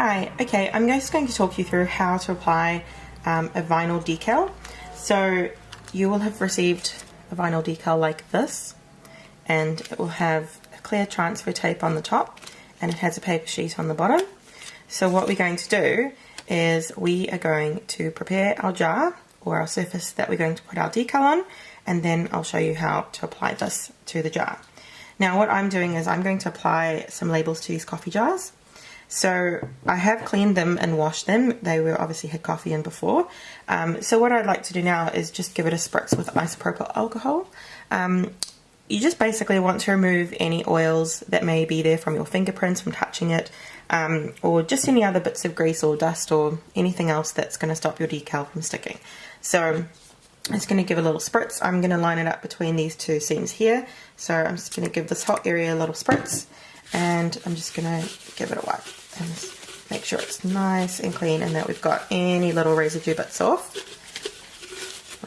Hi, okay, I'm just going to talk you through how to apply a vinyl decal. So you will have received a vinyl decal like this, and it will have a clear transfer tape on the top and it has a paper sheet on the bottom. So what we're going to do is we are going to prepare our jar or our surface that we're going to put our decal on, and then I'll show you how to apply this to the jar. Now what I'm doing is I'm going to apply some labels to these coffee jars. So I have cleaned them and washed them. They were obviously had coffee in before. So what I'd like to do now is just give it a spritz with isopropyl alcohol. You just basically want to remove any oils that may be there from your fingerprints from touching it, or just any other bits of grease or dust or anything else that's going to stop your decal from sticking. So I'm just going to give a little spritz. I'm going to line it up between these two seams here. So I'm just going to give this hot area a little spritz, and I'm just going to give it a wipe and just make sure it's nice and clean and that we've got any little residue bits off,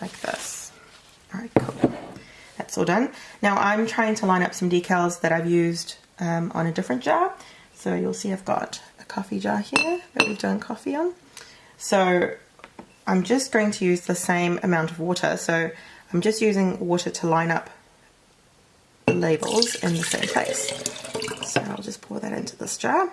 like this. Alright, cool. That's all done. Now I'm trying to line up some decals that I've used on a different jar. So you'll see I've got a coffee jar here that we've done coffee on. So I'm just going to use the same amount of water. So I'm just using water to line up the labels in the same place. So I'll just pour that into this jar.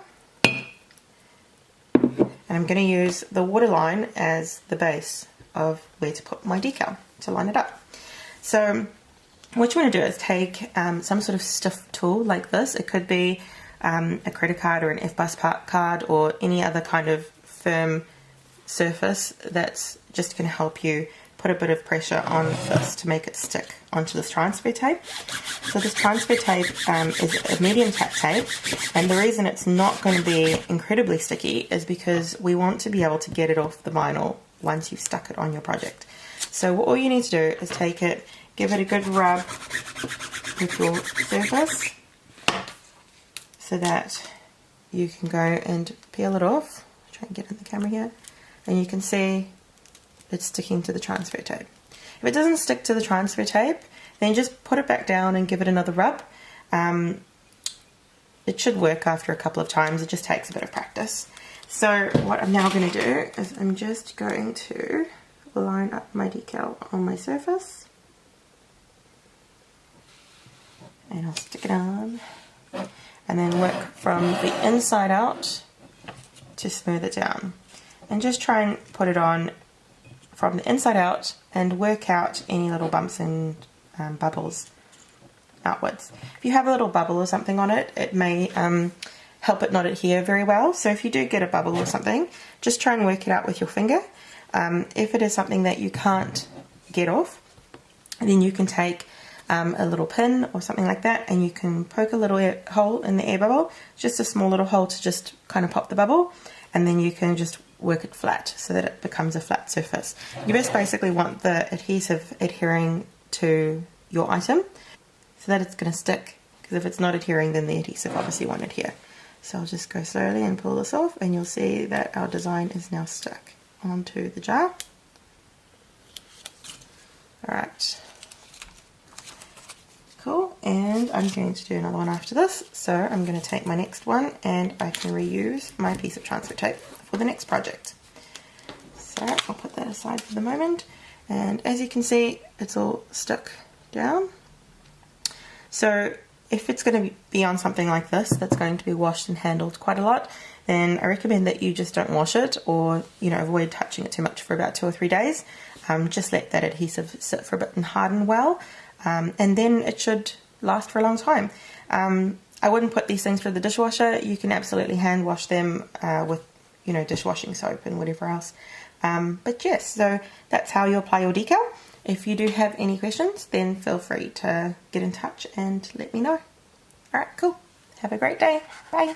And I'm going to use the water line as the base of where to put my decal to line it up. So what you want to do is take some sort of stiff tool like this. It could be a credit card or an F-bus card or any other kind of firm surface that's just going to help you put a bit of pressure on this to make it stick onto this transfer tape. So this transfer tape is a medium tack tape, and the reason it's not going to be incredibly sticky is because we want to be able to get it off the vinyl once you've stuck it on your project. So all you need to do is take it, give it a good rub with your surface so that you can go and peel it off. I'll try and get in the camera here, and you can see it's sticking to the transfer tape. If it doesn't stick to the transfer tape, then just put it back down and give it another rub. It should work after a couple of times. It just takes a bit of practice. So what I'm now going to do is I'm just going to line up my decal on my surface, and I'll stick it on and then work from the inside out to smooth it down, and just try and put it on from the inside out and work out any little bumps and bubbles outwards. If you have a little bubble or something on it, it may help it not adhere very well. So if you do get a bubble or something, just try and work it out with your finger. If it is something that you can't get off, then you can take a little pin or something like that, and you can poke a little hole in the air bubble, just a small little hole to just kind of pop the bubble, and then you can just work it flat so that it becomes a flat surface. You just basically want the adhesive adhering to your item so that it's going to stick, because if it's not adhering, then the adhesive obviously won't adhere. So I'll just go slowly and pull this off, and you'll see that our design is now stuck onto the jar. Alright, cool, and I'm going to do another one after this. So I'm going to take my next one and I can reuse my piece of transfer tape for the next project. So I'll put that aside for the moment, and as you can see, it's all stuck down. So if it's going to be on something like this that's going to be washed and handled quite a lot, then I recommend that you just don't wash it, or avoid touching it too much for about 2 or 3 days. Just let that adhesive sit for a bit and harden well, and then it should last for a long time. I wouldn't put these things through the dishwasher. You can absolutely hand wash them with dishwashing soap and whatever else. But yes, so that's how you apply your decal. If you do have any questions, then feel free to get in touch and let me know. Alright, cool. Have a great day. Bye.